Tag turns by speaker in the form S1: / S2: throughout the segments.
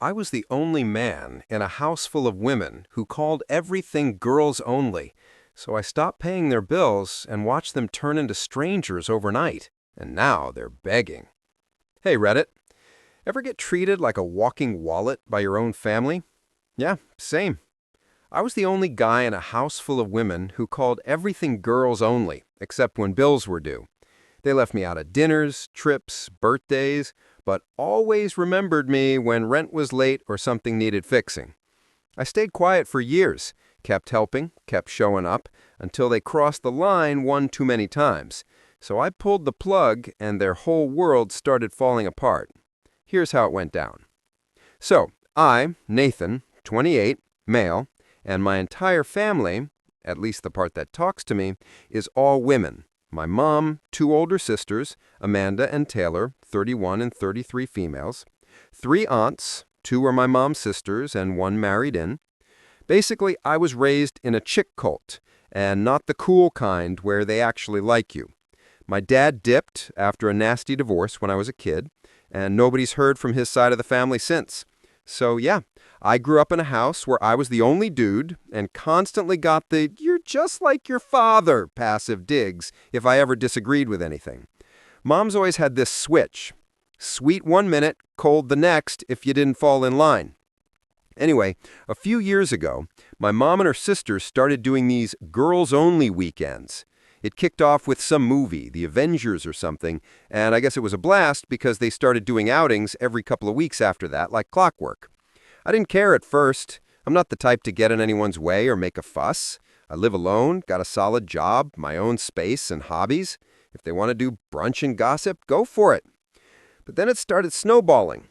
S1: I was the only man in a house full of women who called everything girls only, so I stopped paying their bills and watched them turn into strangers overnight. And now they're begging. Hey, Reddit, ever get treated like a walking wallet by your own family? Yeah, same. I was the only guy in a house full of women who called everything girls only, except when bills were due. They left me out of dinners, trips, birthdays, but always remembered me when rent was late or something needed fixing. I stayed quiet for years, kept helping, kept showing up, until they crossed the line one too many times. So I pulled the plug and their whole world started falling apart. Here's how it went down. So, I, Nathan, 28, male, and my entire family, at least the part that talks to me, is all women. My mom, two older sisters, Amanda and Taylor, 31 and 33 females, three aunts, two are my mom's sisters and one married in. Basically, I was raised in a chick cult, and not the cool kind where they actually like you. My dad dipped after a nasty divorce when I was a kid, and nobody's heard from his side of the family since. So yeah, I grew up in a house where I was the only dude and constantly got the "you're just like your father" passive digs if I ever disagreed with anything. Mom's always had this switch. Sweet one minute, cold the next if you didn't fall in line. Anyway, a few years ago, my mom and her sisters started doing these girls-only weekends. It kicked off with some movie, The Avengers or something, and I guess it was a blast because they started doing outings every couple of weeks after that, like clockwork. I didn't care at first. I'm not the type to get in anyone's way or make a fuss. I live alone, got a solid job, my own space and hobbies. If they want to do brunch and gossip, go for it. But then it started snowballing.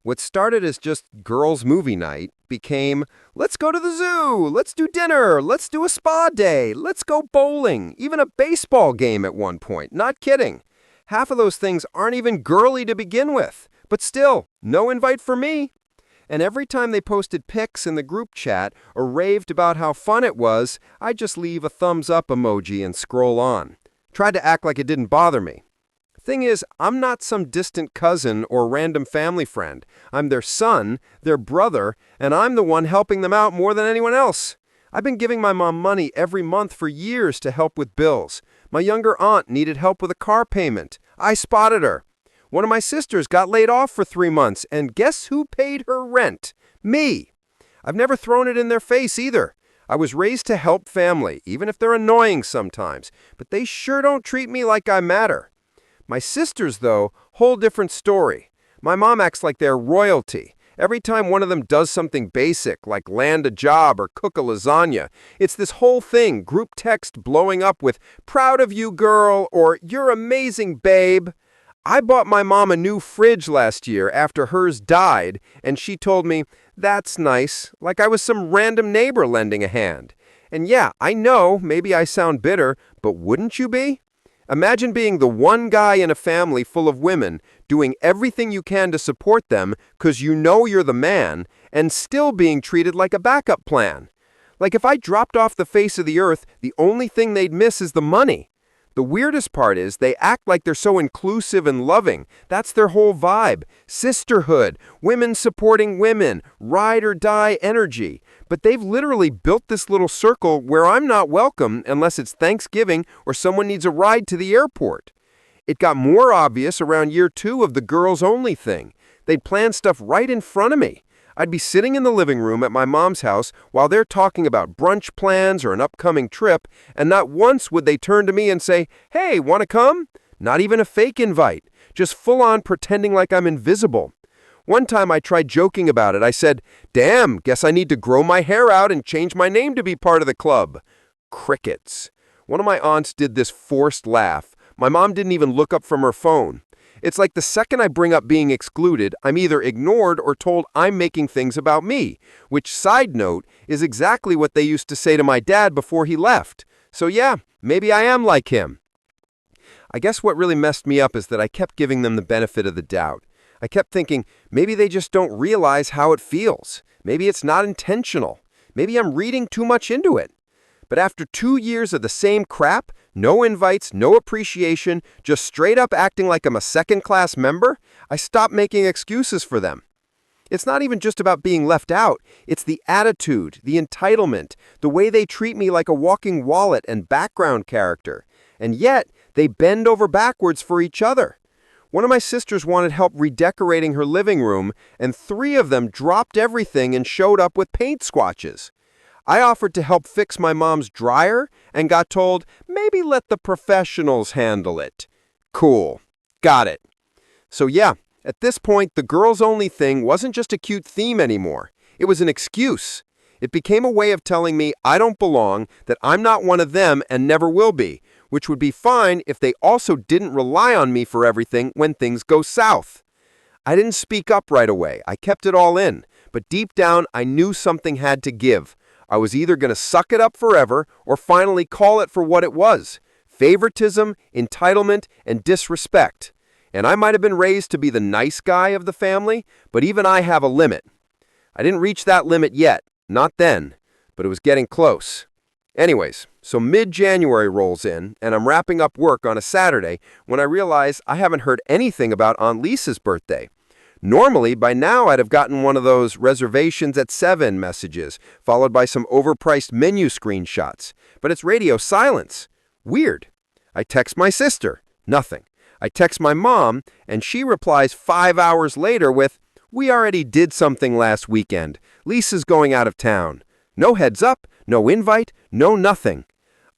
S1: What started as just girls' movie night became, let's go to the zoo, let's do dinner, let's do a spa day, let's go bowling, even a baseball game at one point. Not kidding. Half of those things aren't even girly to begin with. But still, no invite for me. And every time they posted pics in the group chat or raved about how fun it was, I'd just leave a thumbs up emoji and scroll on. Tried to act like it didn't bother me. Thing is, I'm not some distant cousin or random family friend. I'm their son, their brother, and I'm the one helping them out more than anyone else. I've been giving my mom money every month for years to help with bills. My younger aunt needed help with a car payment. I spotted her. One of my sisters got laid off for 3 months, and guess who paid her rent? Me. I've never thrown it in their face either. I was raised to help family, even if they're annoying sometimes, but they sure don't treat me like I matter. My sisters, though, whole different story. My mom acts like they're royalty. Every time one of them does something basic, like land a job or cook a lasagna, it's this whole thing, group text blowing up with, "Proud of you, girl," or "You're amazing, babe." I bought my mom a new fridge last year after hers died, and she told me, "That's nice," like I was some random neighbor lending a hand. And yeah, I know, maybe I sound bitter, but wouldn't you be? Imagine being the one guy in a family full of women, doing everything you can to support them because you know you're the man, and still being treated like a backup plan. Like if I dropped off the face of the earth, the only thing they'd miss is the money. The weirdest part is they act like they're so inclusive and loving. That's their whole vibe. Sisterhood, women supporting women, ride or die energy. But they've literally built this little circle where I'm not welcome unless it's Thanksgiving or someone needs a ride to the airport. It got more obvious around year 2 of the girls only thing. They'd plan stuff right in front of me. I'd be sitting in the living room at my mom's house while they're talking about brunch plans or an upcoming trip, and not once would they turn to me and say, "Hey, want to come?" Not even a fake invite, just full-on pretending like I'm invisible. One time I tried joking about it. I said, "Damn, guess I need to grow my hair out and change my name to be part of the club." Crickets. One of my aunts did this forced laugh. My mom didn't even look up from her phone. It's like the second I bring up being excluded, I'm either ignored or told I'm making things about me, which, side note, is exactly what they used to say to my dad before he left. So yeah, maybe I am like him. I guess what really messed me up is that I kept giving them the benefit of the doubt. I kept thinking, maybe they just don't realize how it feels. Maybe it's not intentional. Maybe I'm reading too much into it. But after 2 years of the same crap, no invites, no appreciation, just straight up acting like I'm a second-class member, I stopped making excuses for them. It's not even just about being left out. It's the attitude, the entitlement, the way they treat me like a walking wallet and background character. And yet, they bend over backwards for each other. One of my sisters wanted help redecorating her living room, and 3 of them dropped everything and showed up with paint swatches. I offered to help fix my mom's dryer and got told, maybe let the professionals handle it. Cool. Got it. So yeah, at this point, the girls-only thing wasn't just a cute theme anymore. It was an excuse. It became a way of telling me I don't belong, that I'm not one of them and never will be, which would be fine if they also didn't rely on me for everything when things go south. I didn't speak up right away. I kept it all in. But deep down, I knew something had to give. I was either going to suck it up forever or finally call it for what it was: favoritism, entitlement, and disrespect. And I might have been raised to be the nice guy of the family, but even I have a limit. I didn't reach that limit yet, not then, but it was getting close. Anyways, so mid-January rolls in, and I'm wrapping up work on a Saturday when I realize I haven't heard anything about Aunt Lisa's birthday. Normally, by now, I'd have gotten one of those reservations at 7 messages, followed by some overpriced menu screenshots. But it's radio silence. Weird. I text my sister. Nothing. I text my mom, and she replies 5 hours later with, "We already did something last weekend. Lisa's going out of town." No heads up, no invite, no nothing.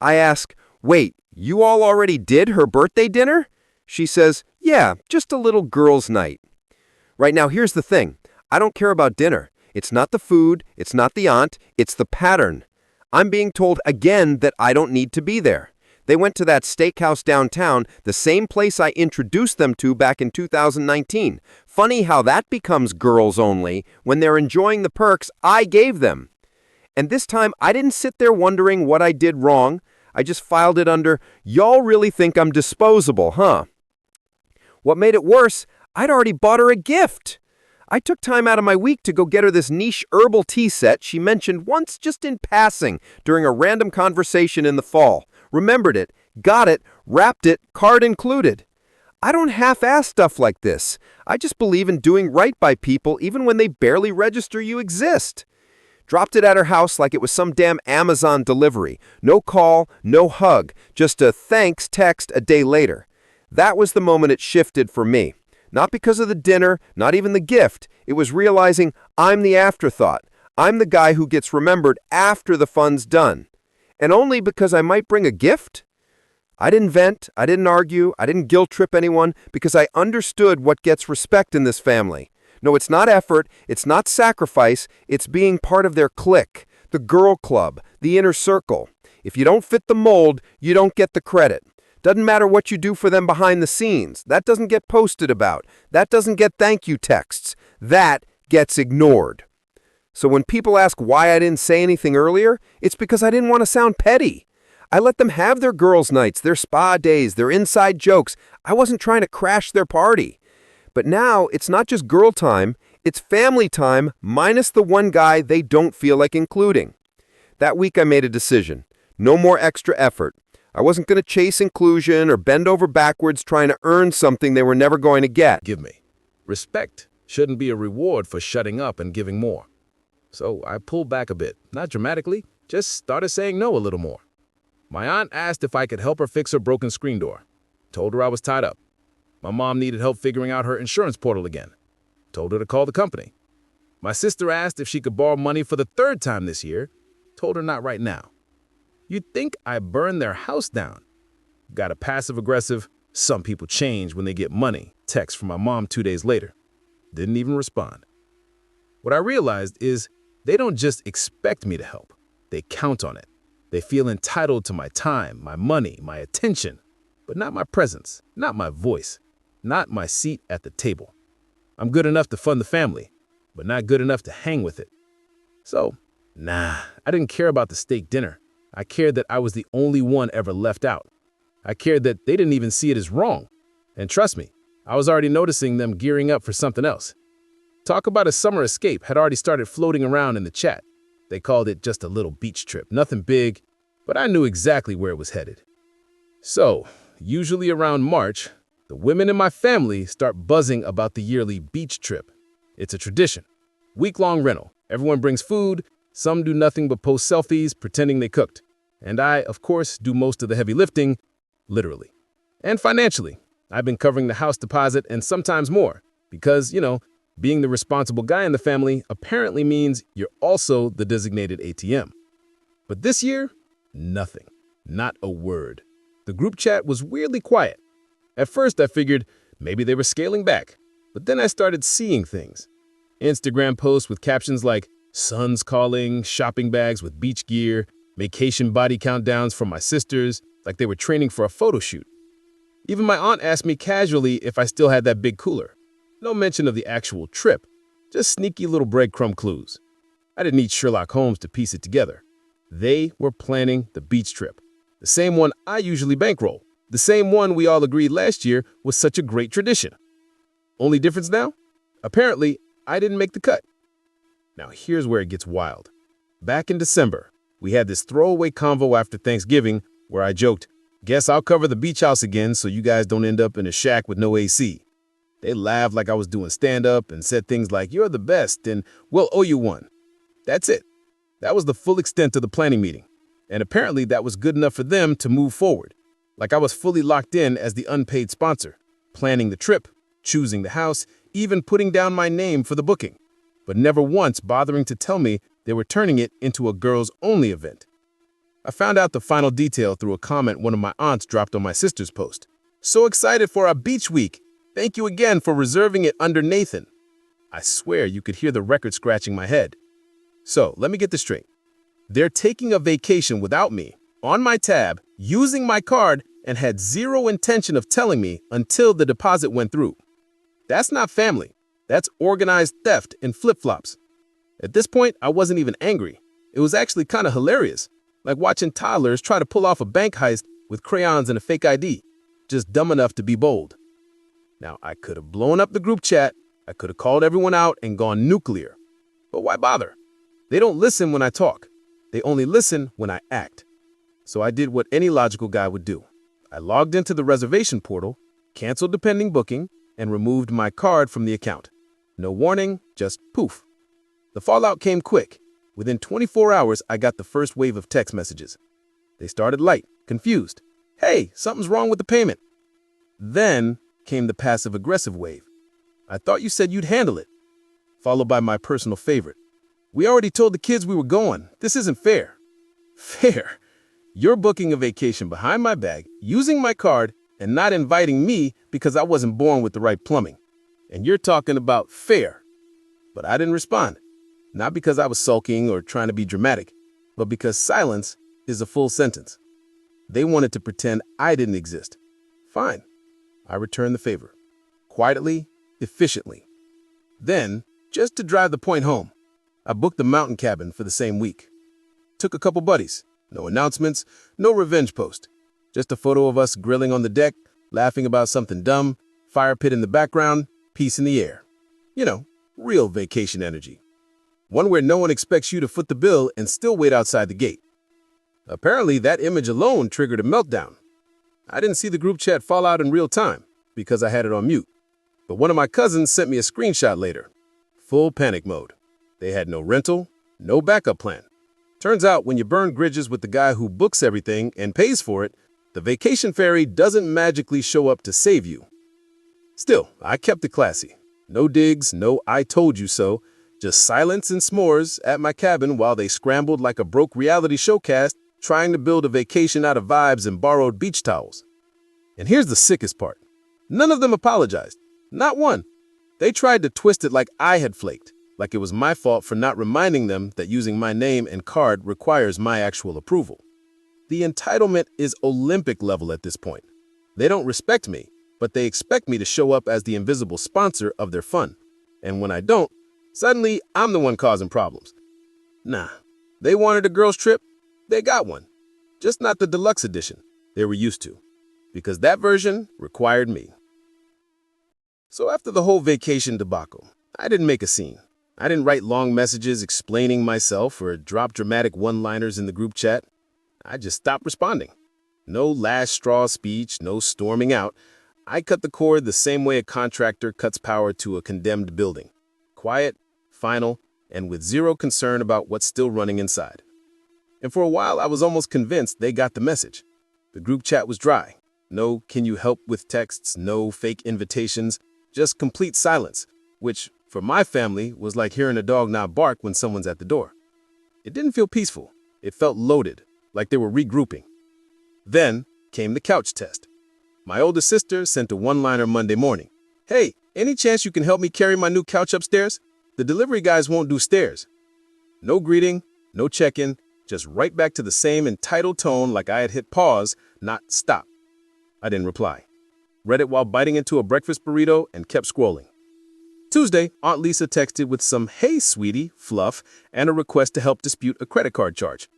S1: I ask, "Wait, you all already did her birthday dinner?" She says, "Yeah, just a little girls' night." Right now, here's the thing. I don't care about dinner. It's not the food, it's not the aunt, it's the pattern. I'm being told again that I don't need to be there. They went to that steakhouse downtown, the same place I introduced them to back in 2019. Funny how that becomes girls only when they're enjoying the perks I gave them. And this time, I didn't sit there wondering what I did wrong. I just filed it under, "Y'all really think I'm disposable, huh?" What made it worse, I'd already bought her a gift. I took time out of my week to go get her this niche herbal tea set she mentioned once just in passing during a random conversation in the fall. Remembered it, got it, wrapped it, card included. I don't half-ass stuff like this. I just believe in doing right by people even when they barely register you exist. Dropped it at her house like it was some damn Amazon delivery. No call, no hug, just a thanks text a day later. That was the moment it shifted for me. Not because of the dinner, not even the gift. It was realizing I'm the afterthought. I'm the guy who gets remembered after the fun's done. And only because I might bring a gift? I didn't vent, I didn't argue, I didn't guilt trip anyone because I understood what gets respect in this family. No, it's not effort, it's not sacrifice, it's being part of their clique, the girl club, the inner circle. If you don't fit the mold, you don't get the credit. Doesn't matter what you do for them behind the scenes. That doesn't get posted about. That doesn't get thank you texts. That gets ignored. So when people ask why I didn't say anything earlier, it's because I didn't want to sound petty. I let them have their girls' nights, their spa days, their inside jokes. I wasn't trying to crash their party. But now it's not just girl time, it's family time minus the one guy they don't feel like including. That week I made a decision. No more extra effort. I wasn't going to chase inclusion or bend over backwards trying to earn something they were never going to get.
S2: Give me. Respect shouldn't be a reward for shutting up and giving more. So I pulled back a bit, not dramatically, just started saying no a little more. My aunt asked if I could help her fix her broken screen door. Told her I was tied up. My mom needed help figuring out her insurance portal again. Told her to call the company. My sister asked if she could borrow money for the 3rd time this year. Told her not right now. You'd think I burned their house down. Got a passive-aggressive, "some people change when they get money" text from my mom 2 days later. Didn't even respond. What I realized is they don't just expect me to help. They count on it. They feel entitled to my time, my money, my attention, but not my presence, not my voice, not my seat at the table. I'm good enough to fund the family, but not good enough to hang with it. So, I didn't care about the steak dinner. I cared that I was the only one ever left out. I cared that they didn't even see it as wrong. And trust me, I was already noticing them gearing up for something else. Talk about a summer escape had already started floating around in the chat. They called it just a little beach trip, nothing big, but I knew exactly where it was headed. So, usually around March, the women in my family start buzzing about the yearly beach trip. It's a tradition. Week-long rental. Everyone brings food. Some do nothing but post selfies, pretending they cooked. And I, of course, do most of the heavy lifting, literally. And financially, I've been covering the house deposit and sometimes more. Because, being the responsible guy in the family apparently means you're also the designated ATM. But this year, nothing. Not a word. The group chat was weirdly quiet. At first, I figured maybe they were scaling back. But then I started seeing things. Instagram posts with captions like, "Son's calling," shopping bags with beach gear, vacation body countdowns from my sisters, like they were training for a photo shoot. Even my aunt asked me casually if I still had that big cooler. No mention of the actual trip, just sneaky little breadcrumb clues. I didn't need Sherlock Holmes to piece it together. They were planning the beach trip, the same one I usually bankroll, the same one we all agreed last year was such a great tradition. Only difference now? Apparently, I didn't make the cut. Now here's where it gets wild. Back in December, we had this throwaway convo after Thanksgiving where I joked, "Guess I'll cover the beach house again so you guys don't end up in a shack with no AC." They laughed like I was doing stand-up and said things like, "You're the best," and "We'll owe you one." That's it. That was the full extent of the planning meeting. And apparently that was good enough for them to move forward. Like I was fully locked in as the unpaid sponsor, planning the trip, choosing the house, even putting down my name for the booking, but never once bothering to tell me they were turning it into a girls-only event. I found out the final detail through a comment one of my aunts dropped on my sister's post. "So excited for our beach week. Thank you again for reserving it under Nathan." I swear you could hear the record scratching my head. So let me get this straight. They're taking a vacation without me, on my tab, using my card, and had zero intention of telling me until the deposit went through. That's not family. That's organized theft in flip-flops. At this point, I wasn't even angry. It was actually kind of hilarious, like watching toddlers try to pull off a bank heist with crayons and a fake ID, just dumb enough to be bold. Now, I could have blown up the group chat, I could have called everyone out and gone nuclear. But why bother? They don't listen when I talk. They only listen when I act. So I did what any logical guy would do. I logged into the reservation portal, canceled the pending booking, and removed my card from the account. No warning, just poof. The fallout came quick. Within 24 hours, I got the first wave of text messages. They started light, confused. "Hey, something's wrong with the payment." Then came the passive-aggressive wave. "I thought you said you'd handle it." Followed by my personal favorite. "We already told the kids we were going. This isn't fair." Fair? You're booking a vacation behind my back, using my card, and not inviting me because I wasn't born with the right plumbing. And you're talking about fair. But I didn't respond. Not because I was sulking or trying to be dramatic, but because silence is a full sentence. They wanted to pretend I didn't exist. Fine. I returned the favor. Quietly, efficiently. Then, just to drive the point home, I booked the mountain cabin for the same week. Took a couple buddies. No announcements, no revenge post. Just a photo of us grilling on the deck, laughing about something dumb, fire pit in the background, peace in the air. Real vacation energy. One where no one expects you to foot the bill and still wait outside the gate. Apparently, that image alone triggered a meltdown. I didn't see the group chat fall out in real time because I had it on mute. But one of my cousins sent me a screenshot later. Full panic mode. They had no rental, no backup plan. Turns out when you burn bridges with the guy who books everything and pays for it, the vacation fairy doesn't magically show up to save you. Still, I kept it classy. No digs, no "I told you so," just silence and s'mores at my cabin while they scrambled like a broke reality showcast trying to build a vacation out of vibes and borrowed beach towels. And here's the sickest part. None of them apologized. Not one. They tried to twist it like I had flaked, like it was my fault for not reminding them that using my name and card requires my actual approval. The entitlement is Olympic level at this point. They don't respect me, but they expect me to show up as the invisible sponsor of their fun. And when I don't, suddenly I'm the one causing problems. Nah, they wanted a girls' trip. They got one. Just not the deluxe edition they were used to, because that version required me. So after the whole vacation debacle, I didn't make a scene. I didn't write long messages explaining myself or drop dramatic one-liners in the group chat. I just stopped responding. No last straw speech, no storming out. I cut the cord the same way a contractor cuts power to a condemned building. Quiet, final, and with zero concern about what's still running inside. And for a while, I was almost convinced they got the message. The group chat was dry. No "can you help" with texts, no fake invitations, just complete silence, which, for my family, was like hearing a dog not bark when someone's at the door. It didn't feel peaceful. It felt loaded, like they were regrouping. Then came the couch test. My oldest sister sent a one-liner Monday morning. "Hey, any chance you can help me carry my new couch upstairs? The delivery guys won't do stairs." No greeting, no check-in, just right back to the same entitled tone like I had hit pause, not stop. I didn't reply. Read it while biting into a breakfast burrito and kept scrolling. Tuesday, Aunt Lisa texted with some "hey, sweetie" fluff and a request to help dispute a credit card charge.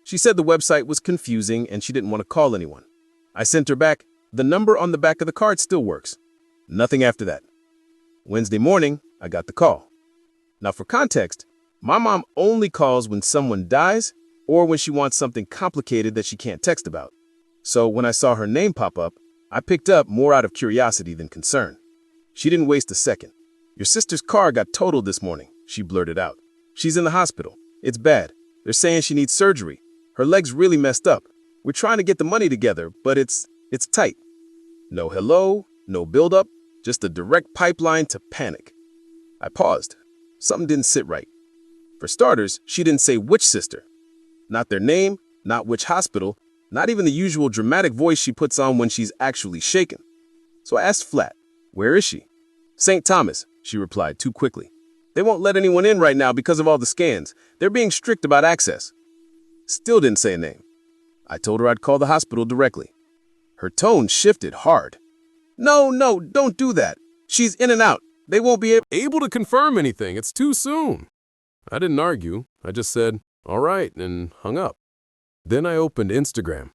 S2: She said the website was confusing and she didn't want to call anyone. I sent her back, "The number on the back of the card still works." Nothing after that. Wednesday morning, I got the call. Now for context, my mom only calls when someone dies or when she wants something complicated that she can't text about. So when I saw her name pop up, I picked up more out of curiosity than concern. She didn't waste a second. "Your sister's car got totaled this morning," she blurted out. "She's in the hospital. It's bad. They're saying she needs surgery. Her leg's really messed up. We're trying to get the money together, but it's tight." No hello, no build-up, just a direct pipeline to panic. I paused. Something didn't sit right. For starters, she didn't say which sister. Not their name, not which hospital, not even the usual dramatic voice she puts on when she's actually shaken. So I asked flat, "Where is she?" "St. Thomas," she replied too quickly. "They won't let anyone in right now because of all the scans. They're being strict about access." Still didn't say a name. I told her I'd call the hospital directly. Her tone shifted hard. No, don't do that. She's in and out. They won't be able to confirm anything. It's too soon." I didn't argue. I just said, "All right," and hung up. Then I opened Instagram.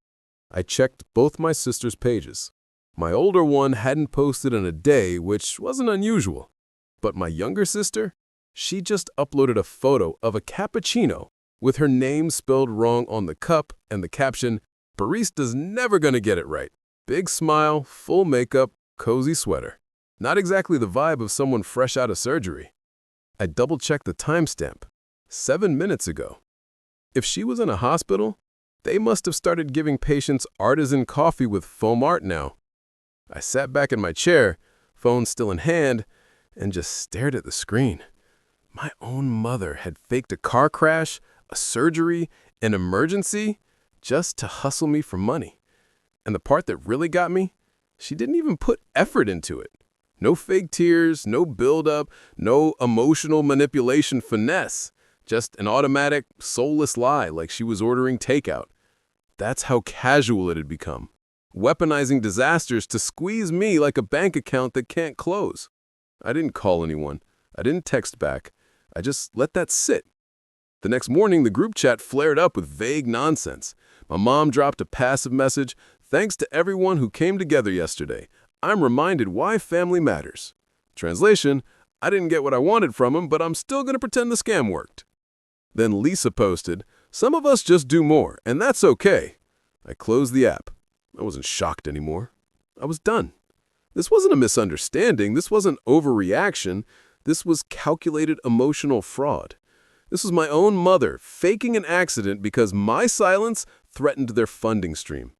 S2: I checked both my sister's pages. My older one hadn't posted in a day, which wasn't unusual. But my younger sister, she just uploaded a photo of a cappuccino with her name spelled wrong on the cup and the caption, "Barista's never gonna get it right." Big smile, full makeup, cozy sweater. Not exactly the vibe of someone fresh out of surgery. I double-checked the timestamp. 7 minutes ago. If she was in a hospital, they must have started giving patients artisan coffee with foam art now. I sat back in my chair, phone still in hand, and just stared at the screen. My own mother had faked a car crash, a surgery, an emergency, just to hustle me for money. And the part that really got me, she didn't even put effort into it. No fake tears, no build-up, no emotional manipulation finesse. Just an automatic, soulless lie like she was ordering takeout. That's how casual it had become. Weaponizing disasters to squeeze me like a bank account that can't close. I didn't call anyone. I didn't text back. I just let that sit. The next morning, the group chat flared up with vague nonsense. My mom dropped a passive message, "Thanks to everyone who came together yesterday. I'm reminded why family matters." Translation, I didn't get what I wanted from him, but I'm still going to pretend the scam worked. Then Lisa posted, "Some of us just do more, and that's okay." I closed the app. I wasn't shocked anymore. I was done. This wasn't a misunderstanding. This wasn't overreaction. This was calculated emotional fraud. This was my own mother faking an accident because my silence threatened their funding stream.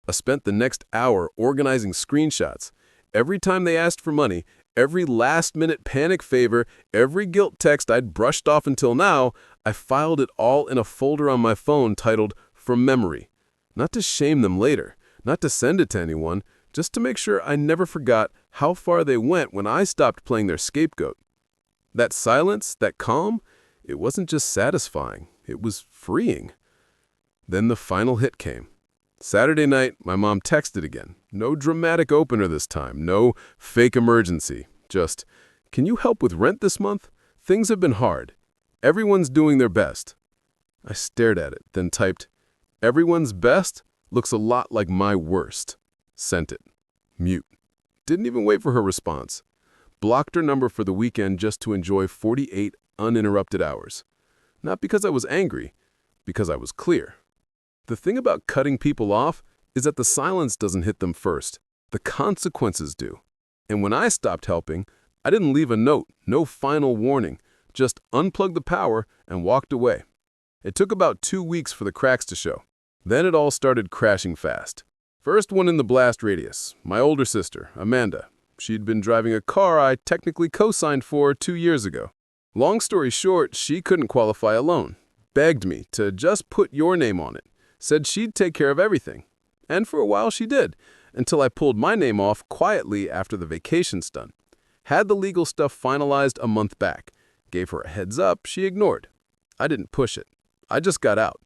S2: I spent the next hour organizing screenshots. Every time they asked for money, every last-minute panic favor, every guilt text I'd brushed off until now, I filed it all in a folder on my phone titled "From Memory." Not to shame them later, not to send it to anyone, just to make sure I never forgot how far they went when I stopped playing their scapegoat. That silence, that calm, it wasn't just satisfying, it was freeing. Then the final hit came. Saturday night, my mom texted again. No dramatic opener this time, no fake emergency. Just, "Can you help with rent this month? Things have been hard. Everyone's doing their best." I stared at it, then typed, "Everyone's best looks a lot like my worst." Sent it. Mute. Didn't even wait for her response. Blocked her number for the weekend just to enjoy 48 uninterrupted hours. Not because I was angry, because I was clear. The thing about cutting people off is that the silence doesn't hit them first. The consequences do. And when I stopped helping, I didn't leave a note, no final warning, just unplugged the power and walked away. It took about 2 weeks for the cracks to show. Then it all started crashing fast. First one in the blast radius, my older sister, Amanda. She'd been driving a car I technically co-signed for 2 years ago. Long story short, she couldn't qualify a loan. Begged me to just put your name on it. Said she'd take care of everything. And for a while she did, until I pulled my name off quietly after the vacation stunt. Had the legal stuff finalized a month back. Gave her a heads up she ignored. I didn't push it. I just got out.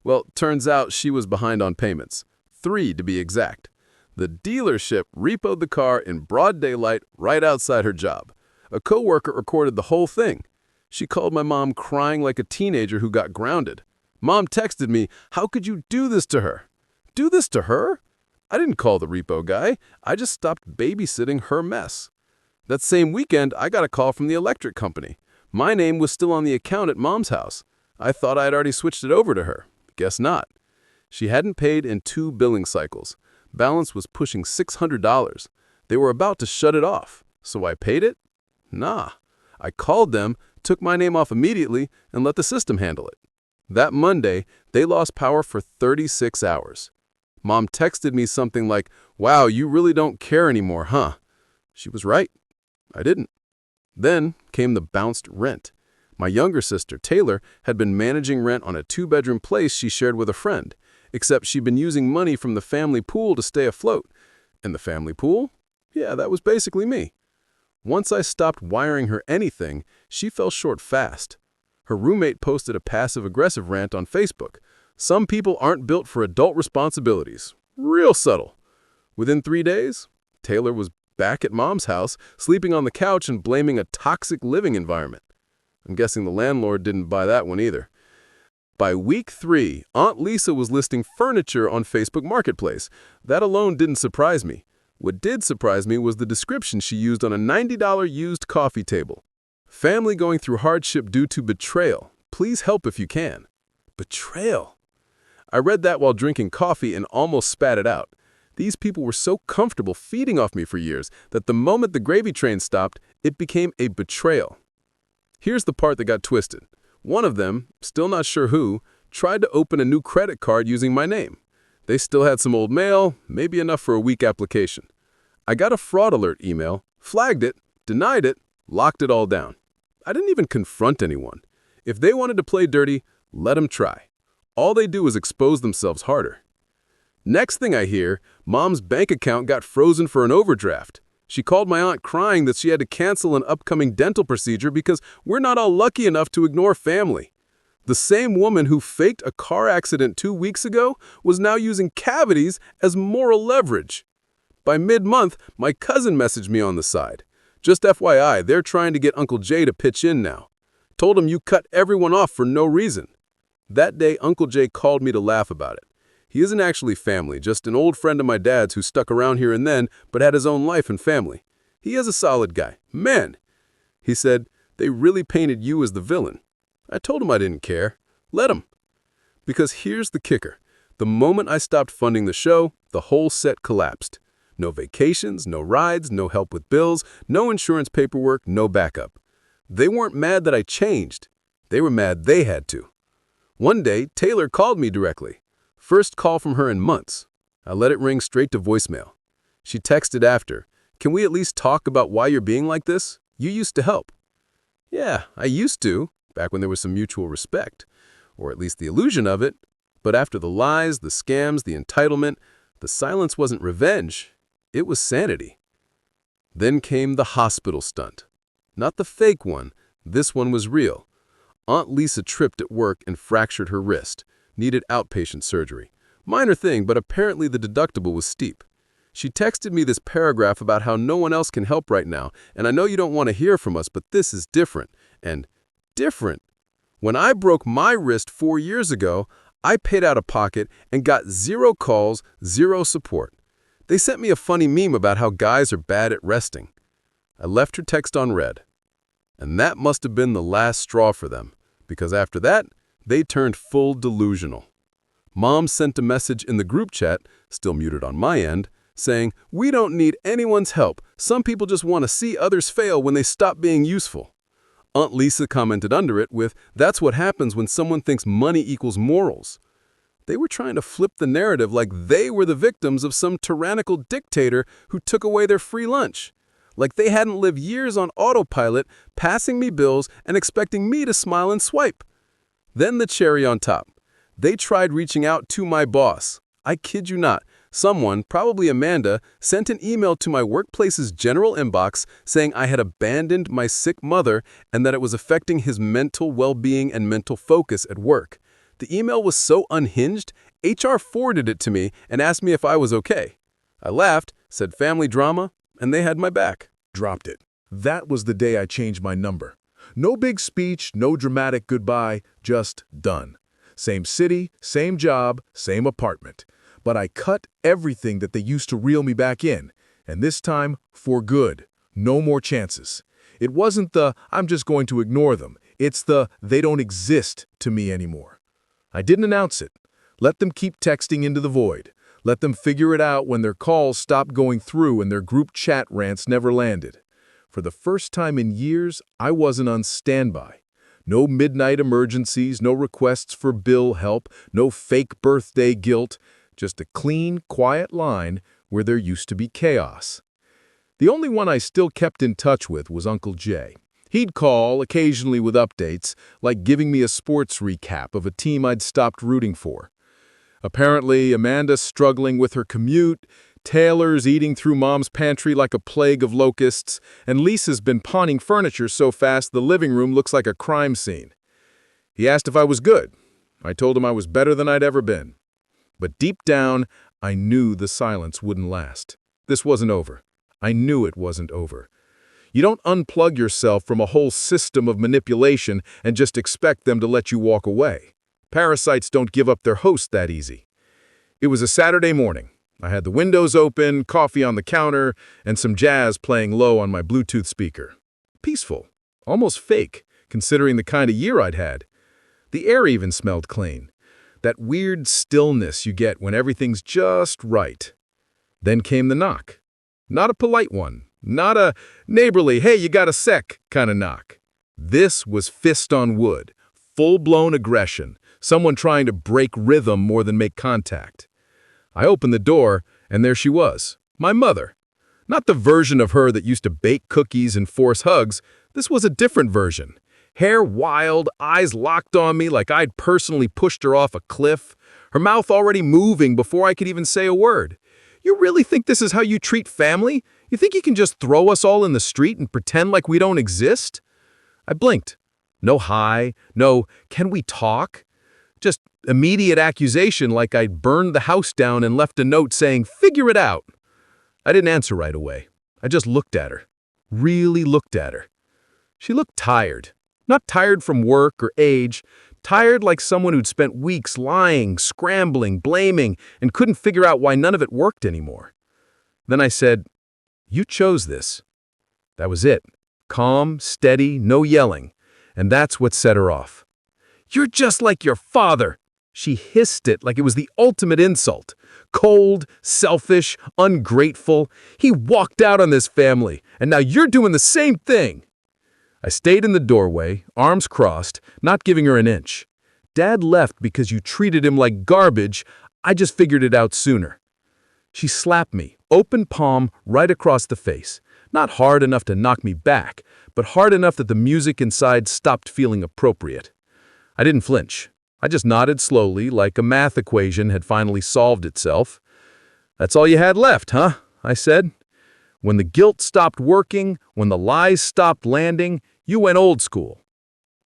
S2: Well, turns out she was behind on payments. 3 to be exact. The dealership repoed the car in broad daylight right outside her job. A coworker recorded the whole thing. She called my mom crying like a teenager who got grounded. Mom texted me, "How could you do this to her?" Do this to her? I didn't call the repo guy. I just stopped babysitting her mess. That same weekend, I got a call from the electric company. My name was still on the account at Mom's house. I thought I had already switched it over to her. Guess not. She hadn't paid in 2 billing cycles. Balance was pushing $600. They were about to shut it off. So I paid it? Nah. I called them, took my name off immediately, and let the system handle it. That Monday, they lost power for 36 hours. Mom texted me something like, "Wow, you really don't care anymore, huh?" She was right. I didn't. Then came the bounced rent. My younger sister, Taylor, had been managing rent on a 2-bedroom place she shared with a friend, except she'd been using money from the family pool to stay afloat. And the family pool? Yeah, that was basically me. Once I stopped wiring her anything, she fell short fast. Her roommate posted a passive-aggressive rant on Facebook. Some people aren't built for adult responsibilities. Real subtle. Within 3 days, Taylor was back at Mom's house, sleeping on the couch and blaming a toxic living environment. I'm guessing the landlord didn't buy that one either. By week 3, Aunt Lisa was listing furniture on Facebook Marketplace. That alone didn't surprise me. What did surprise me was the description she used on a $90 used coffee table. Family going through hardship due to betrayal. Please help if you can. Betrayal. I read that while drinking coffee and almost spat it out. These people were so comfortable feeding off me for years that the moment the gravy train stopped, it became a betrayal. Here's the part that got twisted. One of them, still not sure who, tried to open a new credit card using my name. They still had some old mail, maybe enough for a week application. I got a fraud alert email, flagged it, denied it, locked it all down. I didn't even confront anyone. If they wanted to play dirty, let them try. All they do is expose themselves harder. Next thing I hear, Mom's bank account got frozen for an overdraft. She called my aunt crying that she had to cancel an upcoming dental procedure because we're not all lucky enough to ignore family. The same woman who faked a car accident 2 weeks ago was now using cavities as moral leverage. By mid-month, my cousin messaged me on the side. Just FYI, they're trying to get Uncle Jay to pitch in now. Told him you cut everyone off for no reason. That day, Uncle Jay called me to laugh about it. He isn't actually family, just an old friend of my dad's who stuck around here and then, but had his own life and family. He is a solid guy. Man! He said, they really painted you as the villain. I told him I didn't care. Let him. Because here's the kicker. The moment I stopped funding the show, the whole set collapsed. No vacations, no rides, no help with bills, no insurance paperwork, no backup. They weren't mad that I changed. They were mad they had to. One day, Taylor called me directly. First call from her in months. I let it ring straight to voicemail. She texted after, "Can we at least talk about why you're being like this? You used to help." Yeah, I used to, back when there was some mutual respect, or at least the illusion of it. But after the lies, the scams, the entitlement, the silence wasn't revenge. It was sanity. Then came the hospital stunt. Not the fake one. This one was real. Aunt Lisa tripped at work and fractured her wrist. Needed outpatient surgery. Minor thing, but apparently the deductible was steep. She texted me this paragraph about how no one else can help right now, and I know you don't want to hear from us, but this is different. And different. When I broke my wrist 4 years ago, I paid out of pocket and got 0 calls, 0 support. They sent me a funny meme about how guys are bad at resting. I left her text on read. And that must have been the last straw for them, because after that, they turned full delusional. Mom sent a message in the group chat, still muted on my end, saying, "We don't need anyone's help. Some people just want to see others fail when they stop being useful."
S3: Aunt Lisa commented under it with, "That's what happens when someone thinks money equals morals." They were trying to flip the narrative like they were the victims of some tyrannical dictator who took away their free lunch. Like they hadn't lived years on autopilot, passing me bills and expecting me to smile and swipe. Then the cherry on top. They tried reaching out to my boss. I kid you not. Someone, probably Amanda, sent an email to my workplace's general inbox saying I had abandoned my sick mother and that it was affecting his mental well-being and mental focus at work. The email was so unhinged, HR forwarded it to me and asked me if I was okay. I laughed, said family drama, and they had my back.
S4: Dropped it. That was the day I changed my number. No big speech, no dramatic goodbye, just done. Same city, same job, same apartment. But I cut everything that they used to reel me back in, and this time, for good. No more chances. It wasn't the, I'm just going to ignore them. It's the, they don't exist to me anymore. I didn't announce it. Let them keep texting into the void. Let them figure it out when their calls stopped going through and their group chat rants never landed. For the first time in years, I wasn't on standby. No midnight emergencies, no requests for bill help, no fake birthday guilt, just a clean, quiet line where there used to be chaos. The only one I still kept in touch with was Uncle Jay. He'd call, occasionally with updates, like giving me a sports recap of a team I'd stopped rooting for. Apparently, Amanda's struggling with her commute, Taylor's eating through Mom's pantry like a plague of locusts, and Lisa's been pawning furniture so fast the living room looks like a crime scene. He asked if I was good. I told him I was better than I'd ever been. But deep down, I knew the silence wouldn't last. This wasn't over. I knew it wasn't over. You don't unplug yourself from a whole system of manipulation and just expect them to let you walk away. Parasites don't give up their host that easy. It was a Saturday morning. I had the windows open, coffee on the counter, and some jazz playing low on my Bluetooth speaker. Peaceful, almost fake, considering the kind of year I'd had. The air even smelled clean. That weird stillness you get when everything's just right. Then came the knock. Not a polite one. Not a neighborly, hey, you got a sec kind of knock. This was fist on wood, full-blown aggression, someone trying to break rhythm more than make contact. I opened the door, and there she was, my mother. Not the version of her that used to bake cookies and force hugs. This was a different version. Hair wild, eyes locked on me like I'd personally pushed her off a cliff, her mouth already moving before I could even say a word. You really think this is how you treat family? You think you can just throw us all in the street and pretend like we don't exist? I blinked. No hi, no, can we talk? Just immediate accusation like I'd burned the house down and left a note saying, figure it out. I didn't answer right away. I just looked at her. Really looked at her. She looked tired. Not tired from work or age. Tired like someone who'd spent weeks lying, scrambling, blaming, and couldn't figure out why none of it worked anymore. Then I said, you chose this. That was it. Calm, steady, no yelling. And that's what set her off. You're just like your father. She hissed it like it was the ultimate insult. Cold, selfish, ungrateful. He walked out on this family, and now you're doing the same thing. I stayed in the doorway, arms crossed, not giving her an inch. Dad left because you treated him like garbage. I just figured it out sooner. She slapped me, open palm, right across the face. Not hard enough to knock me back, but hard enough that the music inside stopped feeling appropriate. I didn't flinch. I just nodded slowly, like a math equation had finally solved itself. That's all you had left, huh? I said. When the guilt stopped working, when the lies stopped landing, you went old school.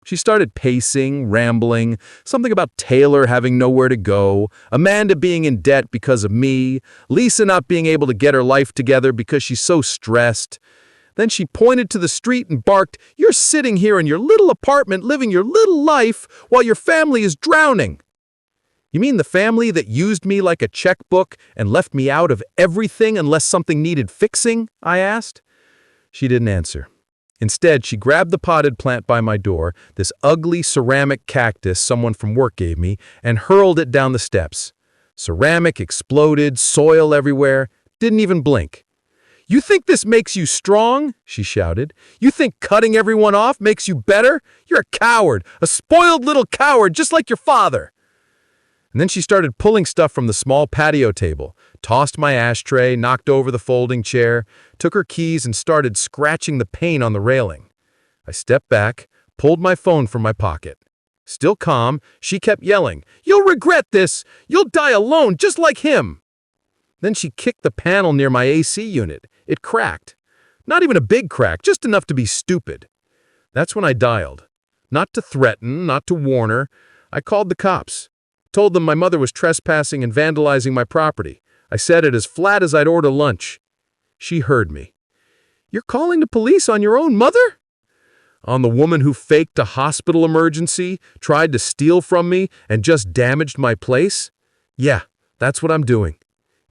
S4: She started pacing, rambling, something about Taylor having nowhere to go, Amanda being in debt because of me, Lisa not being able to get her life together because she's so stressed. Then she pointed to the street and barked, you're sitting here in your little apartment living your little life while your family is drowning. You mean the family that used me like a checkbook and left me out of everything unless something needed fixing? I asked. She didn't answer. Instead, she grabbed the potted plant by my door, this ugly ceramic cactus someone from work gave me, and hurled it down the steps. Ceramic exploded, soil everywhere, didn't even blink.
S3: "You think this makes you strong?" she shouted. "You think cutting everyone off makes you better? You're a coward, a spoiled little coward, just like your father." And then she started pulling stuff from the small patio table, tossed my ashtray, knocked over the folding chair, took her keys, and started scratching the paint on the railing. I stepped back, pulled my phone from my pocket. Still calm, she kept yelling, "You'll regret this! You'll die alone, just like him!" Then she kicked the panel near my AC unit. It cracked. Not even a big crack, just enough to be stupid. That's when I dialed. Not to threaten, not to warn her. I called the cops. Told them my mother was trespassing and vandalizing my property. I said it as flat as I'd order lunch. She heard me. "You're calling the police on your own mother?" "On the woman who faked a hospital emergency, tried to steal from me, and just damaged my place? Yeah, that's what I'm doing."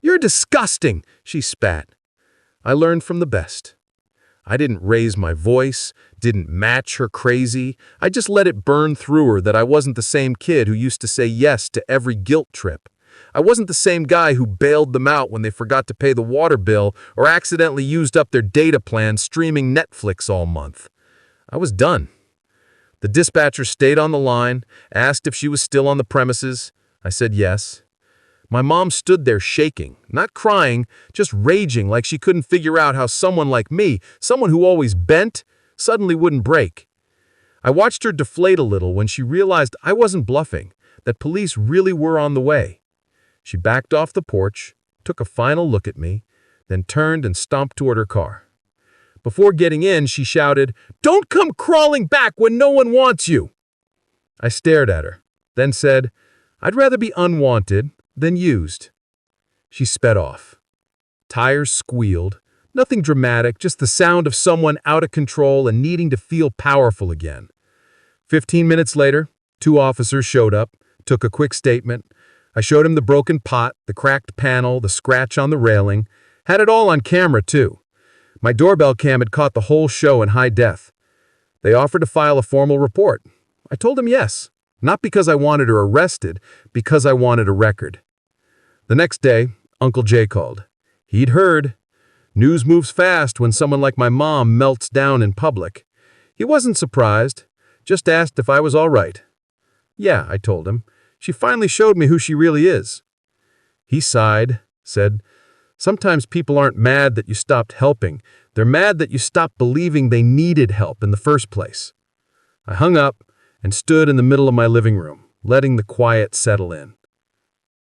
S3: "You're disgusting," she spat. I learned from the best. I didn't raise my voice, didn't match her crazy. I just let it burn through her that I wasn't the same kid who used to say yes to every guilt trip. I wasn't the same guy who bailed them out when they forgot to pay the water bill or accidentally used up their data plan streaming Netflix all month. I was done. The dispatcher stayed on the line, asked if she was still on the premises. I said yes. My mom stood there shaking, not crying, just raging like she couldn't figure out how someone like me, someone who always bent, suddenly wouldn't break. I watched her deflate a little when she realized I wasn't bluffing, that police really were on the way. She backed off the porch, took a final look at me, then turned and stomped toward her car. Before getting in, she shouted, "Don't come crawling back when no one wants you!" I stared at her, then said, "I'd rather be unwanted than used." She sped off. Tires squealed. Nothing dramatic, just the sound of someone out of control and needing to feel powerful again. 15 minutes later, 2 officers showed up, took a quick statement. I showed him the broken pot, the cracked panel, the scratch on the railing. Had it all on camera, too. My doorbell cam had caught the whole show in high def. They offered to file a formal report. I told them yes. Not because I wanted her arrested, because I wanted a record. The next day, Uncle Jay called. He'd heard. News moves fast when someone like my mom melts down in public. He wasn't surprised, just asked if I was all right. Yeah, I told him. She finally showed me who she really is. He sighed, said, "Sometimes people aren't mad that you stopped helping. They're mad that you stopped believing they needed help in the first place." I hung up and stood in the middle of my living room, letting the quiet settle in.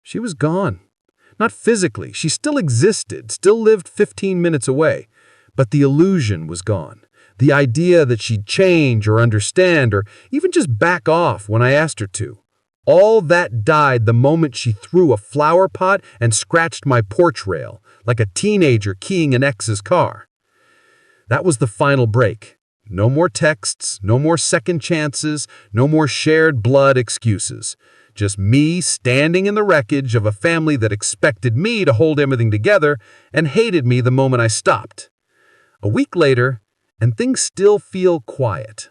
S3: She was gone. Not physically. She still existed, still lived 15 minutes away. But the illusion was gone. The idea that she'd change or understand or even just back off when I asked her to. All that died the moment she threw a flower pot and scratched my porch rail, like a teenager keying an ex's car. That was the final break. No more texts, no more second chances, no more shared blood excuses. Just me standing in the wreckage of a family that expected me to hold everything together and hated me the moment I stopped. A week later, and things still feel quiet.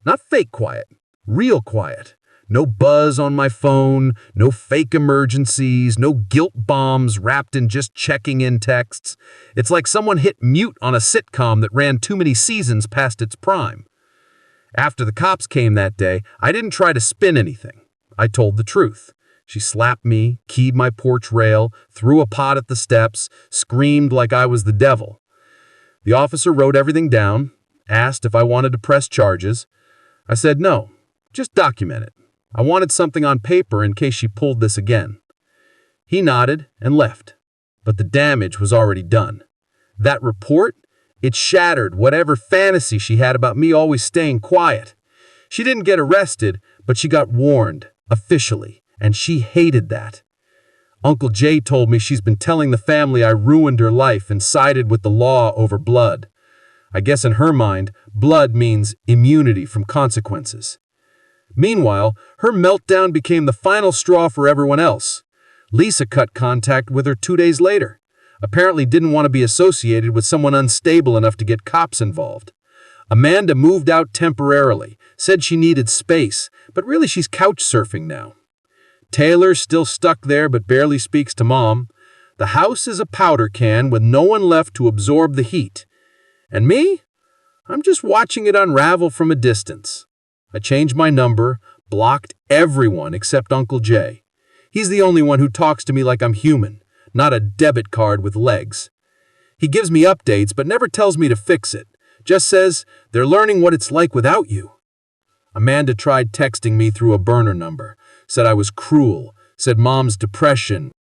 S3: Not fake quiet, real quiet. No buzz on my phone, no fake emergencies, no guilt bombs wrapped in just checking in texts. It's like someone hit mute on a sitcom that ran too many seasons past its prime. After the cops came that day, I didn't try to spin anything. I told the truth. She slapped me, keyed my porch rail, threw a pot at the steps, screamed like I was the devil. The officer wrote everything down, asked if I wanted to press charges. I said no, just document it. I wanted something on paper in case she pulled this again. He nodded and left, but the damage was already done. That report, it shattered whatever fantasy she had about me always staying quiet. She didn't get arrested, but she got warned, officially, and she hated that. Uncle Jay told me she's been telling the family I ruined her life and sided with the law over blood. I guess in her mind, blood means immunity from consequences. Meanwhile, her meltdown became the final straw for everyone else. Lisa cut contact with her 2 days later. Apparently didn't want to be associated with someone unstable enough to get cops involved. Amanda moved out temporarily, said she needed space, but really she's couch surfing now. Taylor's still stuck there but barely speaks to Mom.
S5: The house is a powder can with no one left to absorb the heat. And me? I'm just watching it unravel from a distance. I changed my number, blocked everyone except Uncle Jay. He's the only one who talks to me like I'm human, not a debit card with legs. He gives me updates but never tells me to fix it. Just says they're learning what it's like without you. Amanda tried texting me through a burner number, said I was cruel, said Mom's depression